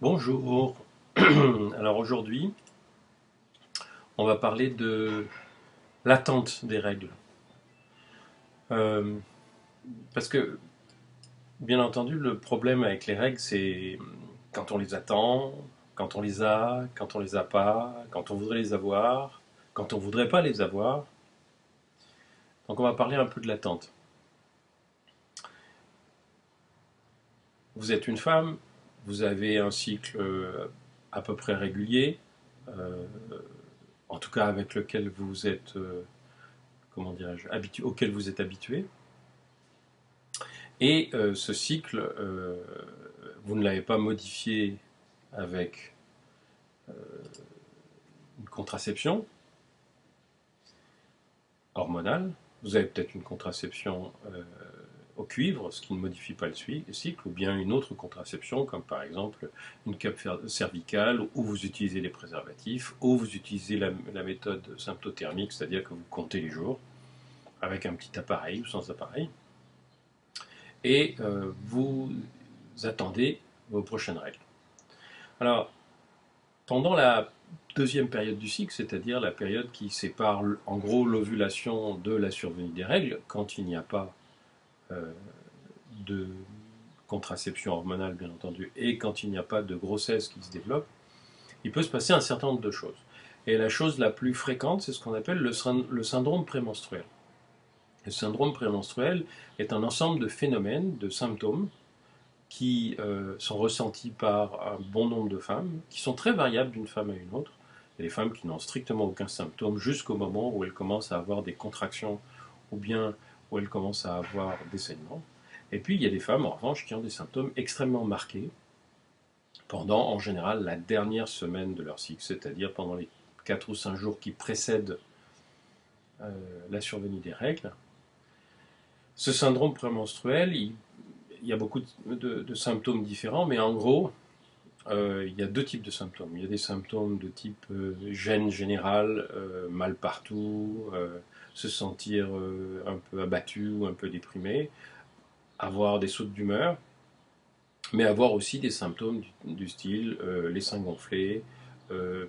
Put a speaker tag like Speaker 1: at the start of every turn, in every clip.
Speaker 1: Bonjour. Alors aujourd'hui, on va parler de l'attente des règles. Euh, Parce que, bien entendu, le problème avec les règles, c'est quand on les attend, quand on les a, quand on les a pas, quand on voudrait les avoir, quand on voudrait pas les avoir. Donc on va parler un peu de l'attente. Vous êtes une femme, vous avez un cycle à peu près régulier, euh, en tout cas avec lequel vous êtes, comment dirais-je, auquel vous êtes habitué. Et ce cycle, vous ne l'avez pas modifié avec une contraception hormonale. Vous avez peut-être une contraception au cuivre, ce qui ne modifie pas le cycle, ou bien une autre contraception, comme par exemple une cape cervicale, où vous utilisez des préservatifs, ou vous utilisez la méthode symptothermique, c'est-à-dire que vous comptez les jours avec un petit appareil ou sans appareil, et vous attendez vos prochaines règles. Alors, pendant la deuxième période du cycle, c'est-à-dire la période qui sépare en gros l'ovulation de la survenue des règles, quand il n'y a pas euh, de contraception hormonale bien entendu, et quand il n'y a pas de grossesse qui se développe, il peut se passer un certain nombre de choses. Et la chose la plus fréquente, c'est ce qu'on appelle le syndrome prémenstruel. Le syndrome prémenstruel est un ensemble de phénomènes, de symptômes, qui sont ressentis par un bon nombre de femmes, qui sont très variables d'une femme à une autre. Il y a des femmes qui n'ont strictement aucun symptôme jusqu'au moment où elles commencent à avoir des contractions ou bien où elles commencent à avoir des saignements. Et puis il y a des femmes en revanche qui ont des symptômes extrêmement marqués pendant en général la dernière semaine de leur cycle, c'est-à-dire pendant les 4 ou 5 jours qui précèdent la survenue des règles. Ce syndrome prémenstruel, il y a beaucoup de symptômes différents, mais en gros, il y a deux types de symptômes. Il y a des symptômes de type gêne générale, mal partout, se sentir un peu abattu ou un peu déprimé, avoir des sautes d'humeur, mais avoir aussi des symptômes du style les seins gonflés, euh,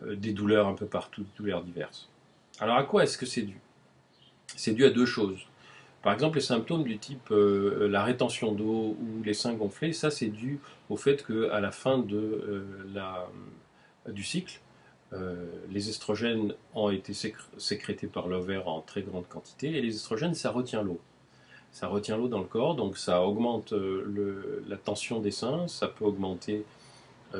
Speaker 1: des douleurs un peu partout, douleurs diverses. Alors à quoi est-ce que c'est dû? C'est dû à deux choses. Par exemple, les symptômes du type la rétention d'eau ou les seins gonflés, ça c'est dû au fait qu'à la fin du cycle, les estrogènes ont été sécrétés par l'ovaire en très grande quantité et les estrogènes, ça retient l'eau. Ça retient l'eau dans le corps, donc ça augmente la tension des seins, ça peut augmenter,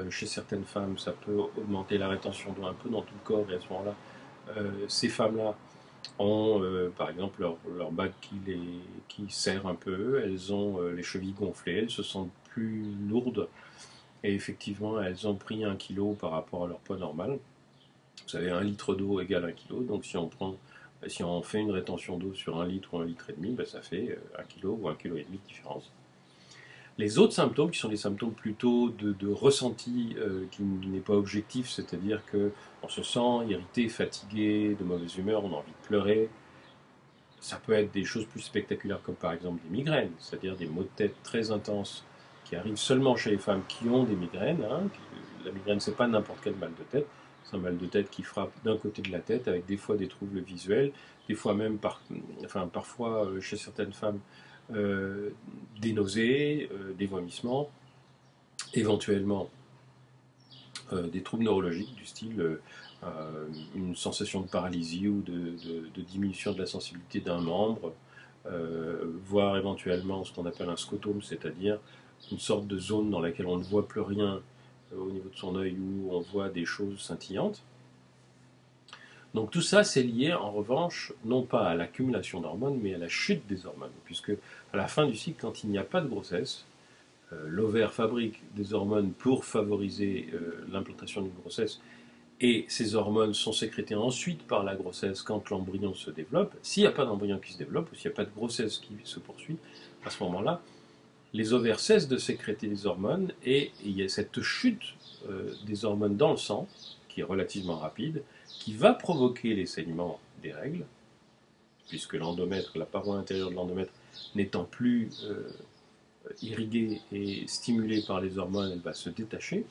Speaker 1: chez certaines femmes, ça peut augmenter la rétention d'eau un peu dans tout le corps et à ce moment-là, ces femmes-là ont par exemple leur bac qui serre un peu, elles ont les chevilles gonflées, elles se sentent plus lourdes et effectivement elles ont pris 1 kilo par rapport à leur poids normal. Vous savez, 1 litre d'eau égale 1 kilo, donc si on fait une rétention d'eau sur 1 litre ou 1 litre et demi, ben ça fait 1 kilo ou 1 kilo et demi de différence. Les autres symptômes, qui sont des symptômes plutôt de ressenti qui n'est pas objectif, c'est-à-dire qu'on se sent irrité, fatigué, de mauvaise humeur, on a envie de pleurer, ça peut être des choses plus spectaculaires comme par exemple des migraines, c'est-à-dire des maux de tête très intenses qui arrivent seulement chez les femmes qui ont des migraines. Hein. La migraine, c'est pas n'importe quel mal de tête, c'est un mal de tête qui frappe d'un côté de la tête avec des fois des troubles visuels, des fois même, parfois chez certaines femmes, des nausées, des vomissements, éventuellement des troubles neurologiques du style une sensation de paralysie ou de diminution de la sensibilité d'un membre, voire éventuellement ce qu'on appelle un scotome, c'est-à-dire une sorte de zone dans laquelle on ne voit plus rien au niveau de son œil où on voit des choses scintillantes. Donc tout ça, c'est lié en revanche non pas à l'accumulation d'hormones, mais à la chute des hormones, puisque à la fin du cycle, quand il n'y a pas de grossesse, l'ovaire fabrique des hormones pour favoriser l'implantation d'une grossesse, et ces hormones sont sécrétées ensuite par la grossesse quand l'embryon se développe. S'il n'y a pas d'embryon qui se développe, ou s'il n'y a pas de grossesse qui se poursuit, à ce moment-là, les ovaires cessent de sécréter des hormones et il y a cette chute des hormones dans le sang, qui est relativement rapide, qui va provoquer les saignements des règles, puisque l'endomètre, la paroi intérieure de l'endomètre n'étant plus irriguée et stimulée par les hormones, elle va se détacher.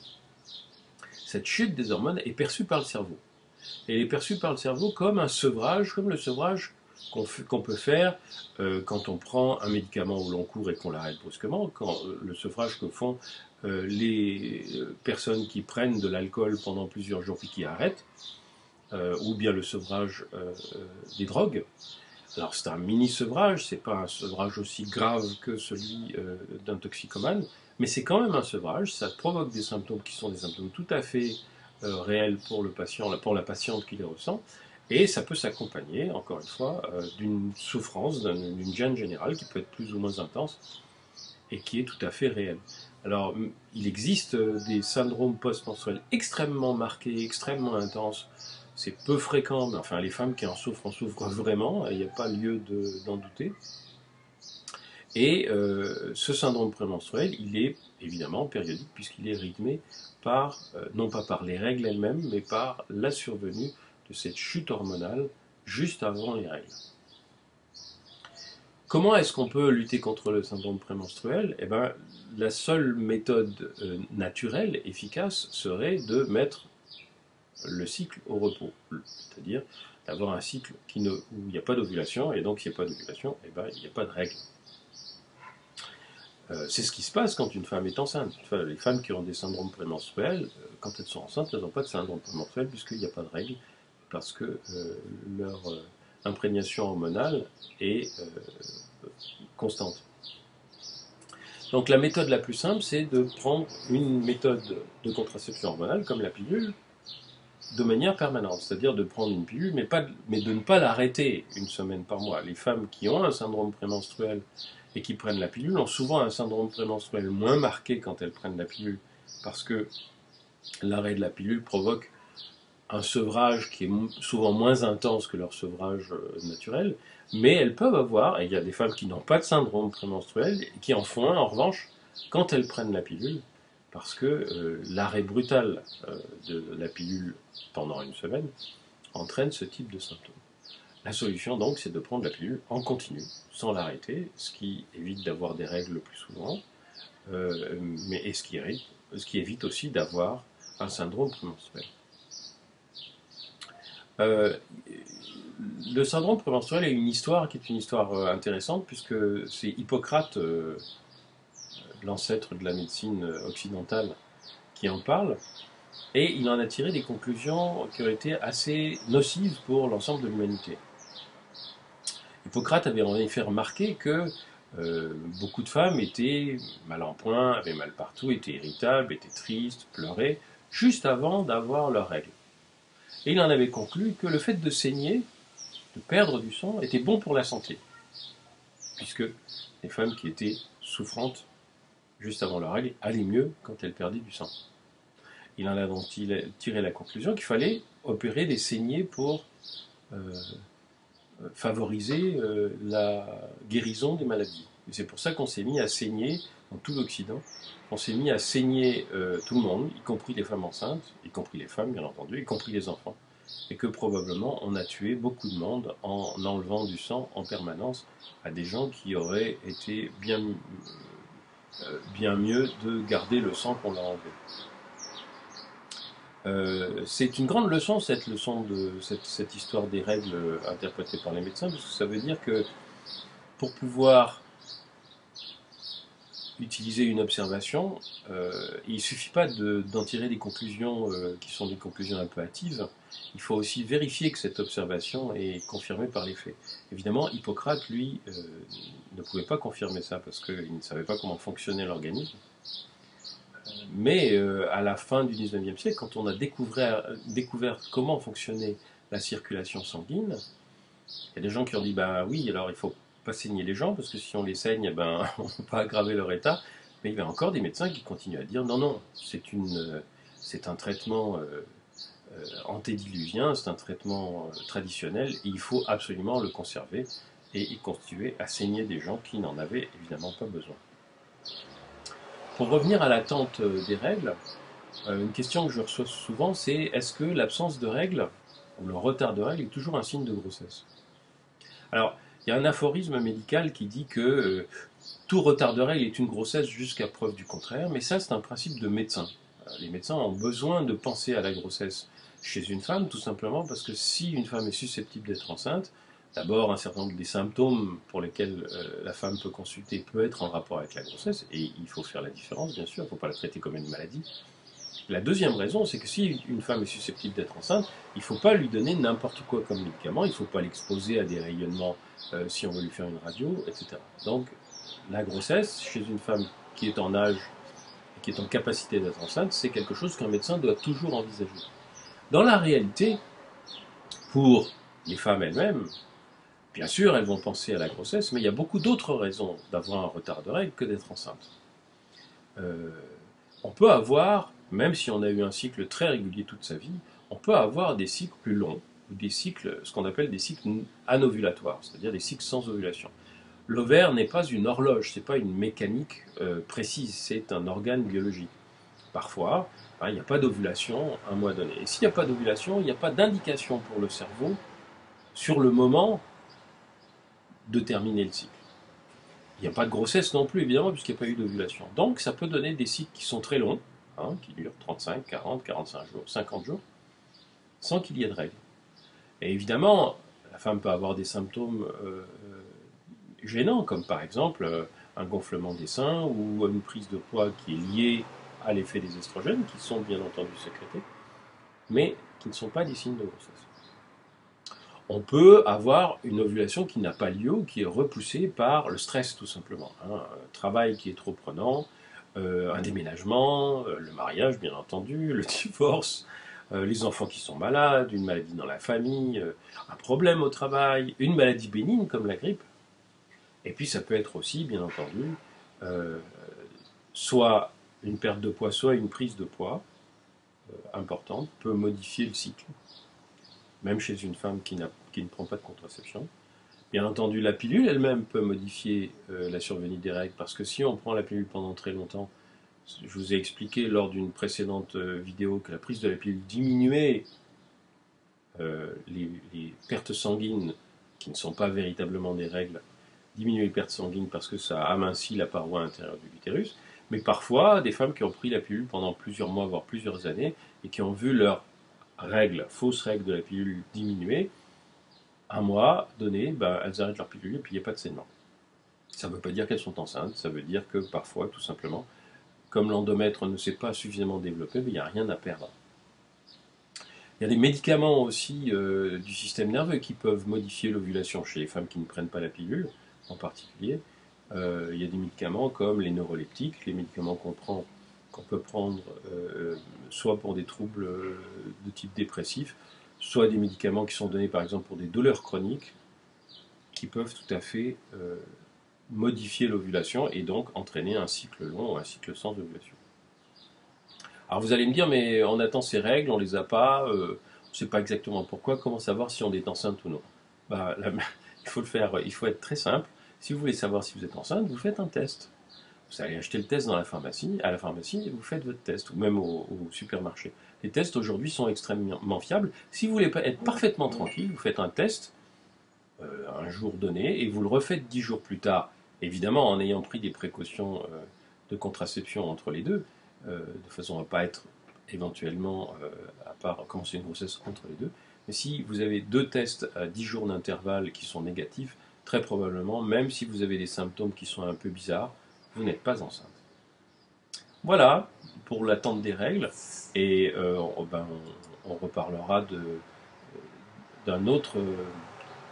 Speaker 1: Cette chute des hormones est perçue par le cerveau. Et elle est perçue par le cerveau comme un sevrage, comme le sevrage qu'on peut faire quand on prend un médicament au long cours et qu'on l'arrête brusquement, le sevrage que font les personnes qui prennent de l'alcool pendant plusieurs jours puis qui arrêtent, ou bien le sevrage des drogues. Alors c'est un mini-sevrage, c'est pas un sevrage aussi grave que celui d'un toxicomane, mais c'est quand même un sevrage, ça provoque des symptômes qui sont des symptômes tout à fait réels pour le patient, pour la patiente qui les ressent, et ça peut s'accompagner, encore une fois, d'une souffrance, d'une gêne générale qui peut être plus ou moins intense et qui est tout à fait réelle. Alors, il existe des syndromes post-menstruels extrêmement marqués, extrêmement intenses. C'est peu fréquent, mais enfin, les femmes qui en souffrent vraiment, il n'y a pas lieu d'en douter. Et ce syndrome prémenstruel, il est évidemment périodique, puisqu'il est rythmé par, non pas par les règles elles-mêmes, mais par la survenue de cette chute hormonale juste avant les règles. Comment est-ce qu'on peut lutter contre le syndrome prémenstruel? Eh ben, la seule méthode naturelle, efficace, serait de mettre le cycle au repos. C'est-à-dire d'avoir un cycle où il n'y a pas d'ovulation, et donc s'il n'y a pas d'ovulation, eh ben, il n'y a pas de règles. C'est ce qui se passe quand une femme est enceinte. Enfin, les femmes qui ont des syndromes prémenstruels, quand elles sont enceintes, elles n'ont pas de syndrome prémenstruel puisqu'il n'y a pas de règles, parce que leur imprégnation hormonale est constante. Donc la méthode la plus simple, c'est de prendre une méthode de contraception hormonale, comme la pilule, de manière permanente. C'est-à-dire de prendre une pilule, mais de ne pas l'arrêter une semaine par mois. Les femmes qui ont un syndrome prémenstruel et qui prennent la pilule ont souvent un syndrome prémenstruel moins marqué quand elles prennent la pilule, parce que l'arrêt de la pilule provoque un sevrage qui est souvent moins intense que leur sevrage naturel, mais elles peuvent avoir, et il y a des femmes qui n'ont pas de syndrome prémenstruel, et qui en font un en revanche quand elles prennent la pilule, parce que l'arrêt brutal de la pilule pendant une semaine entraîne ce type de symptômes. La solution donc, c'est de prendre la pilule en continu, sans l'arrêter, ce qui évite d'avoir des règles le plus souvent, et ce qui évite aussi d'avoir un syndrome prémenstruel. Le syndrome prémenstruel est une histoire qui est une histoire intéressante, puisque c'est Hippocrate, l'ancêtre de la médecine occidentale, qui en parle, et il en a tiré des conclusions qui ont été assez nocives pour l'ensemble de l'humanité. Hippocrate avait en effet remarqué que beaucoup de femmes étaient mal en point, avaient mal partout, étaient irritables, étaient tristes, pleuraient, juste avant d'avoir leurs règles. Et il en avait conclu que le fait de saigner, de perdre du sang, était bon pour la santé, puisque les femmes qui étaient souffrantes juste avant leurs règles allaient mieux quand elles perdaient du sang. Il en a donc tiré la conclusion qu'il fallait opérer des saignées pour favoriser la guérison des maladies. Et c'est pour ça qu'on s'est mis à saigner dans tout l'Occident. On s'est mis à saigner tout le monde, y compris les femmes enceintes, y compris les femmes bien entendu, y compris les enfants. Et que probablement on a tué beaucoup de monde en enlevant du sang en permanence à des gens qui auraient été bien mieux de garder le sang qu'on leur enlevait. C'est une grande leçon, cette histoire des règles interprétée par les médecins, parce que ça veut dire que pour pouvoir utiliser une observation, il ne suffit pas d'en tirer des conclusions qui sont des conclusions un peu hâtives, il faut aussi vérifier que cette observation est confirmée par les faits. Évidemment, Hippocrate, lui, ne pouvait pas confirmer ça, parce qu'il ne savait pas comment fonctionnait l'organisme. Mais à la fin du XIXe siècle, quand on a découvert comment fonctionnait la circulation sanguine, il y a des gens qui ont dit bah oui, alors il ne faut pas saigner les gens, parce que si on les saigne, ben, on ne peut pas aggraver leur état. Mais il y a encore des médecins qui continuent à dire non, non, c'est un traitement antédiluvien, c'est un traitement traditionnel, et il faut absolument le conserver et continuer à saigner des gens qui n'en avaient évidemment pas besoin. Pour revenir à l'attente des règles, une question que je reçois souvent, c'est est-ce que l'absence de règles, ou le retard de règles, est toujours un signe de grossesse? Alors, il y a un aphorisme médical qui dit que tout retard de règle est une grossesse jusqu'à preuve du contraire, mais ça c'est un principe de médecin. Les médecins ont besoin de penser à la grossesse chez une femme, tout simplement parce que si une femme est susceptible d'être enceinte, d'abord un certain nombre des symptômes pour lesquels la femme peut consulter peut être en rapport avec la grossesse, et il faut faire la différence bien sûr, il ne faut pas la traiter comme une maladie. La deuxième raison, c'est que si une femme est susceptible d'être enceinte, il ne faut pas lui donner n'importe quoi comme médicament, il ne faut pas l'exposer à des rayonnements si on veut lui faire une radio, etc. Donc la grossesse, chez une femme qui est en âge et qui est en capacité d'être enceinte, c'est quelque chose qu'un médecin doit toujours envisager. Dans la réalité, pour les femmes elles-mêmes, bien sûr, elles vont penser à la grossesse, mais il y a beaucoup d'autres raisons d'avoir un retard de règles que d'être enceinte. On peut avoir, même si on a eu un cycle très régulier toute sa vie, on peut avoir des cycles plus longs, ou des cycles, ce qu'on appelle des cycles anovulatoires, c'est-à-dire des cycles sans ovulation. L'ovaire n'est pas une horloge, c'est pas une mécanique précise, c'est un organe biologique. Parfois, il n'y a pas d'ovulation à un mois donné. Et s'il n'y a pas d'ovulation, il n'y a pas d'indication pour le cerveau sur le moment de terminer le cycle. Il n'y a pas de grossesse non plus, évidemment, puisqu'il n'y a pas eu d'ovulation. Donc, ça peut donner des cycles qui sont très longs, qui durent 35, 40, 45 jours, 50 jours, sans qu'il y ait de règles. Et évidemment, la femme peut avoir des symptômes gênants, comme par exemple un gonflement des seins ou une prise de poids qui est liée à l'effet des estrogènes, qui sont bien entendu sécrétés, mais qui ne sont pas des signes de grossesse. On peut avoir une ovulation qui n'a pas lieu ou qui est repoussée par le stress tout simplement. Un travail qui est trop prenant, un déménagement, le mariage bien entendu, le divorce, les enfants qui sont malades, une maladie dans la famille, un problème au travail, une maladie bénigne comme la grippe. Et puis ça peut être aussi, bien entendu, soit une perte de poids, soit une prise de poids importante peut modifier le cycle, même chez une femme qui ne prend pas de contraception. Bien entendu, la pilule elle-même peut modifier la survenue des règles, parce que si on prend la pilule pendant très longtemps, je vous ai expliqué lors d'une précédente vidéo que la prise de la pilule diminuait les pertes sanguines, qui ne sont pas véritablement des règles, diminuer les pertes sanguines parce que ça amincit la paroi intérieure de l'utérus, mais parfois des femmes qui ont pris la pilule pendant plusieurs mois, voire plusieurs années, et qui ont vu leurs règles, fausses règles de la pilule diminuer, un mois donné, elles arrêtent leur pilule et puis il n'y a pas de saignement. Ça ne veut pas dire qu'elles sont enceintes, ça veut dire que parfois, tout simplement, comme l'endomètre ne s'est pas suffisamment développé, il n'y a rien à perdre. Il y a des médicaments aussi du système nerveux qui peuvent modifier l'ovulation chez les femmes qui ne prennent pas la pilule, en particulier. Il y a des médicaments comme les neuroleptiques, les médicaments qu'on peut prendre soit pour des troubles de type dépressif, soit des médicaments qui sont donnés par exemple pour des douleurs chroniques, qui peuvent tout à fait modifier l'ovulation et donc entraîner un cycle long ou un cycle sans ovulation. Alors vous allez me dire, mais on attend ces règles, on les a pas, on ne sait pas exactement pourquoi, comment savoir si on est enceinte ou non. Il faut le faire, il faut être très simple. Si vous voulez savoir si vous êtes enceinte, vous faites un test. Vous allez acheter le test à la pharmacie, et vous faites votre test, ou même au supermarché. Les tests aujourd'hui sont extrêmement fiables. Si vous voulez être parfaitement tranquille, vous faites un test un jour donné, et vous le refaites 10 jours plus tard, évidemment en ayant pris des précautions de contraception entre les deux, de façon à ne pas être éventuellement, à part commencer une grossesse entre les deux. Mais si vous avez 2 tests à 10 jours d'intervalle qui sont négatifs, très probablement, même si vous avez des symptômes qui sont un peu bizarres, vous n'êtes pas enceinte. Voilà pour l'attente des règles, et on reparlera d'un autre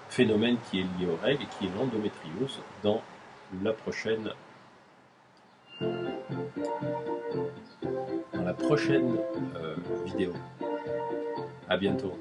Speaker 1: phénomène qui est lié aux règles et qui est l'endométriose dans la prochaine vidéo. À bientôt.